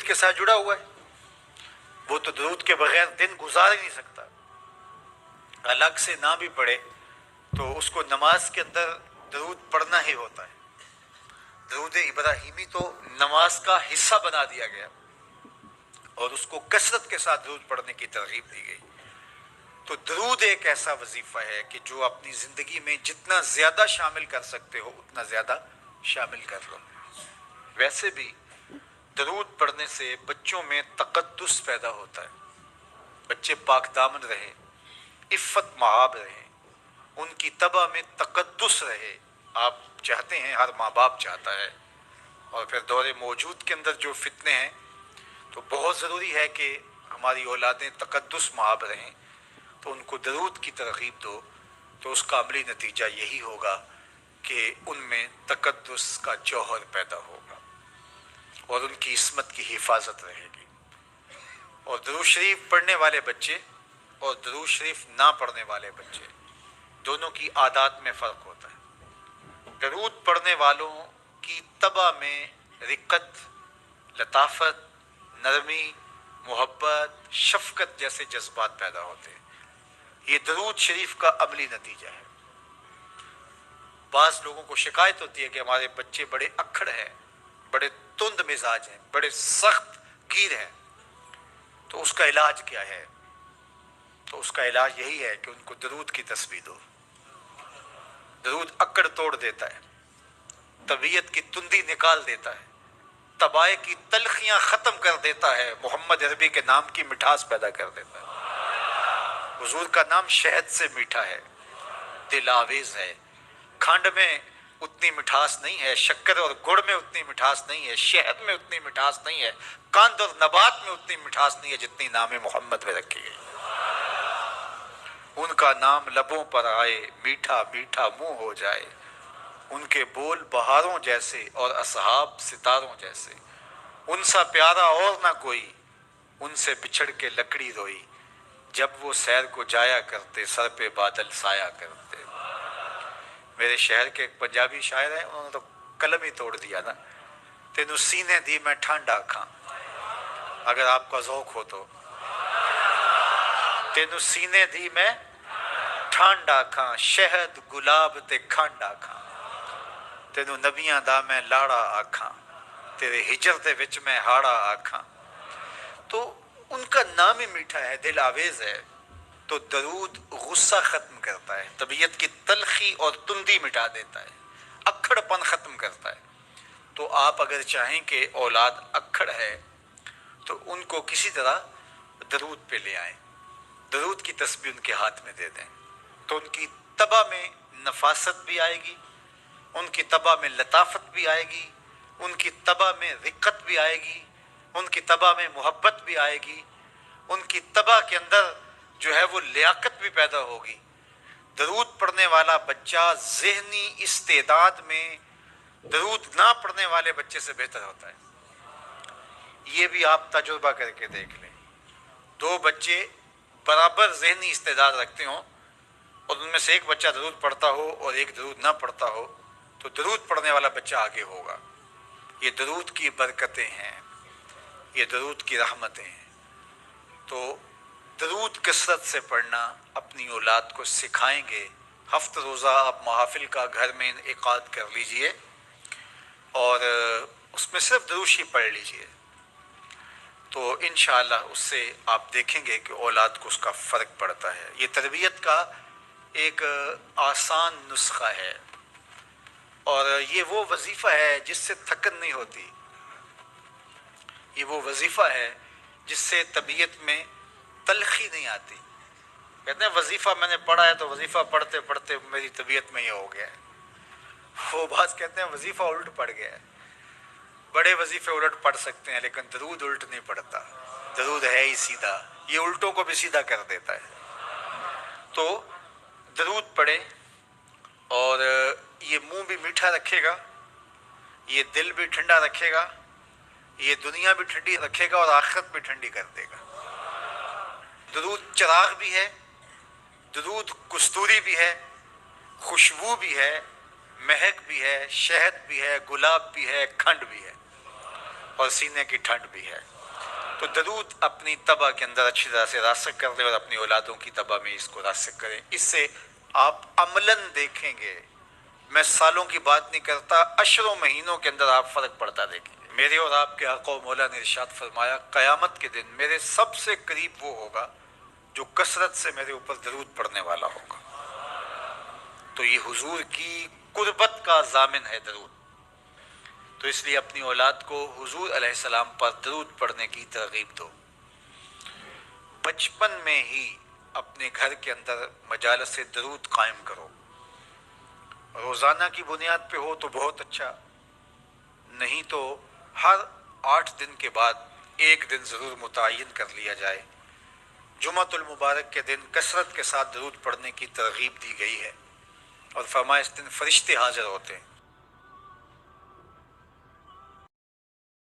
کے ساتھ جڑا ہوا ہے، وہ تو درود کے بغیر دن گزار ہی نہیں سکتا، الگ سے نہ بھی پڑھے تو اس کو نماز کے اندر درود پڑھنا ہی ہوتا ہے۔ درود ابراہیمی تو نماز کا حصہ بنا دیا گیا اور اس کو کثرت کے ساتھ درود پڑھنے کی ترغیب دی گئی۔ تو درود ایک ایسا وظیفہ ہے کہ جو اپنی زندگی میں جتنا زیادہ شامل کر سکتے ہو اتنا زیادہ شامل کر لو۔ ویسے بھی درود پڑھنے سے بچوں میں تقدس پیدا ہوتا ہے، بچے پاک دامن رہے، عفت مآب رہے، ان کی طبع میں تقدس رہے۔ آپ چاہتے ہیں، ہر ماں باپ چاہتا ہے، اور پھر دور موجود کے اندر جو فتنے ہیں تو بہت ضروری ہے کہ ہماری اولادیں تقدس مآب رہیں، تو ان کو درود کی ترغیب دو، تو اس کا عملی نتیجہ یہی ہوگا کہ ان میں تقدس کا جوہر پیدا ہوگا اور ان کی عصمت کی حفاظت رہے گی۔ اور درود شریف پڑھنے والے بچے اور درود شریف نہ پڑھنے والے بچے دونوں کی عادات میں فرق ہوتا ہے۔ درود پڑھنے والوں کی طبع میں رقت، لطافت، نرمی، محبت، شفقت جیسے جذبات پیدا ہوتے ہیں۔ یہ درود شریف کا عملی نتیجہ ہے۔ بعض لوگوں کو شکایت ہوتی ہے کہ ہمارے بچے بڑے اکھڑ ہیں، بڑے تند مزاج ہیں، بڑے سخت گیر ہیں، تو اس کا علاج کیا ہے؟ تو اس کا علاج یہی ہے کہ ان کو درود کی تسبیح دو۔ درود اکڑ توڑ دیتا ہے، طبیعت کی تندی نکال دیتا ہے، طبائع کی تلخیاں ختم کر دیتا ہے، محمد عربی کے نام کی مٹھاس پیدا کر دیتا ہے۔ حضور کا نام شہد سے میٹھا ہے، دل آویز ہے، کھنڈ میں اتنی مٹھاس نہیں ہے، شکر اور گڑ میں اتنی مٹھاس نہیں ہے، شہد میں اتنی مٹھاس نہیں ہے، قند اور نبات میں اتنی مٹھاس نہیں ہے جتنی نام محمد میں رکھی گئی۔ ان کا نام لبوں پر آئے، میٹھا میٹھا منہ ہو جائے، ان کے بول بہاروں جیسے اور اصحاب ستاروں جیسے، ان سا پیارا اور نہ کوئی، ان سے بچھڑ کے لکڑی روئی، جب وہ سیر کو جایا کرتے سر پہ بادل سایا کرتے۔ میرے شہر کے ایک پنجابی شاعر ہیں، انہوں نے تو قلم ہی توڑ دیا نا، تینوں سینے دی میں ٹھانڈا کھاں، اگر آپ کا ذوق ہو تو، تینوں سینے دی میں ٹھانڈا کھاں، شہد گلاب تے کھانڈا کھاں، تینوں نبیاں دا میں لاڑا آکھاں، تیرے ہجر دے وچ میں ہاڑا آکھاں۔ تو ان کا نام ہی میٹھا ہے، دل آویز ہے۔ تو درود غصہ ختم کرتا ہے، طبیعت کی تلخی اور تندی مٹا دیتا ہے، اکھڑ پن ختم کرتا ہے۔ تو آپ اگر چاہیں کہ اولاد اکھڑ ہے تو ان کو کسی طرح درود پہ لے آئیں، درود کی تسبیح ان کے ہاتھ میں دے دیں، تو ان کی طبع میں نفاست بھی آئے گی، ان کی طبع میں لطافت بھی آئے گی، ان کی طبع میں رقت بھی آئے گی، ان کی طبع میں محبت بھی آئے گی، ان کی طبع کے اندر جو ہے وہ لیاقت بھی پیدا ہوگی۔ درود پڑھنے والا بچہ ذہنی استعداد میں درود نہ پڑھنے والے بچے سے بہتر ہوتا ہے۔ یہ بھی آپ تجربہ کر کے دیکھ لیں، دو بچے برابر ذہنی استعداد رکھتے ہوں اور ان میں سے ایک بچہ درود پڑھتا ہو اور ایک درود نہ پڑھتا ہو تو درود پڑھنے والا بچہ آگے ہوگا۔ یہ درود کی برکتیں ہیں، یہ درود کی رحمتیں ہیں۔ تو درود کثرت سے پڑھنا اپنی اولاد کو سکھائیں گے۔ ہفتہ روزہ آپ محافل کا گھر میں انعقاد کر لیجئے اور اس میں صرف درود ہی پڑھ لیجئے، تو انشاءاللہ اس سے آپ دیکھیں گے کہ اولاد کو اس کا فرق پڑتا ہے۔ یہ تربیت کا ایک آسان نسخہ ہے اور یہ وہ وظیفہ ہے جس سے تھکن نہیں ہوتی، یہ وہ وظیفہ ہے جس سے طبیعت میں تلخی نہیں آتی۔ کہتے ہیں وظیفہ میں نے پڑھا ہے تو وظیفہ پڑھتے پڑھتے میری طبیعت میں یہ ہو گیا ہے۔ وہ بعض کہتے ہیں وظیفہ الٹ پڑ گیا ہے۔ بڑے وظیفے الٹ پڑھ سکتے ہیں لیکن درود الٹ نہیں پڑتا، درود ہے ہی سیدھا، یہ الٹوں کو بھی سیدھا کر دیتا ہے۔ تو درود پڑھے اور یہ منہ بھی میٹھا رکھے گا، یہ دل بھی ٹھنڈا رکھے گا، یہ دنیا بھی ٹھنڈی رکھے گا اور آخرت بھی ٹھنڈی کر دے گا۔ درود چراغ بھی ہے، درود کستوری بھی ہے، خوشبو بھی ہے، مہک بھی ہے، شہد بھی ہے، گلاب بھی ہے، کھنڈ بھی ہے۔ اور سینے کی ٹھنڈ بھی ہے۔ تو درود اپنی طبع کے اندر اچھی طرح سے راسخ کر لیں اور اپنی اولادوں کی طبع میں اس کو راسخ کریں۔ اس سے آپ عملاً دیکھیں گے، میں سالوں کی بات نہیں کرتا، اشروں مہینوں کے اندر آپ فرق پڑتا دیکھیں گے۔ میرے اور آپ کے آقا و مولا نے ارشاد فرمایا، قیامت کے دن میرے سب سے قریب وہ ہوگا جو کثرت سے میرے اوپر درود پڑھنے والا ہوگا۔ تو یہ حضور کی قربت کا ضامن ہے درود۔ تو اس لیے اپنی اولاد کو حضور علیہ السلام پر درود پڑھنے کی ترغیب دو۔ بچپن میں ہی اپنے گھر کے اندر مجالس درود قائم کرو۔ روزانہ کی بنیاد پہ ہو تو بہت اچھا، نہیں تو ہر 8 دن کے بعد ایک دن ضرور متعین کر لیا جائے۔ جمعۃ المبارک کے دن کثرت کے ساتھ درود پڑھنے کی ترغیب دی گئی ہے، اور فرمایا اس دن فرشتے حاضر ہوتے ہیں۔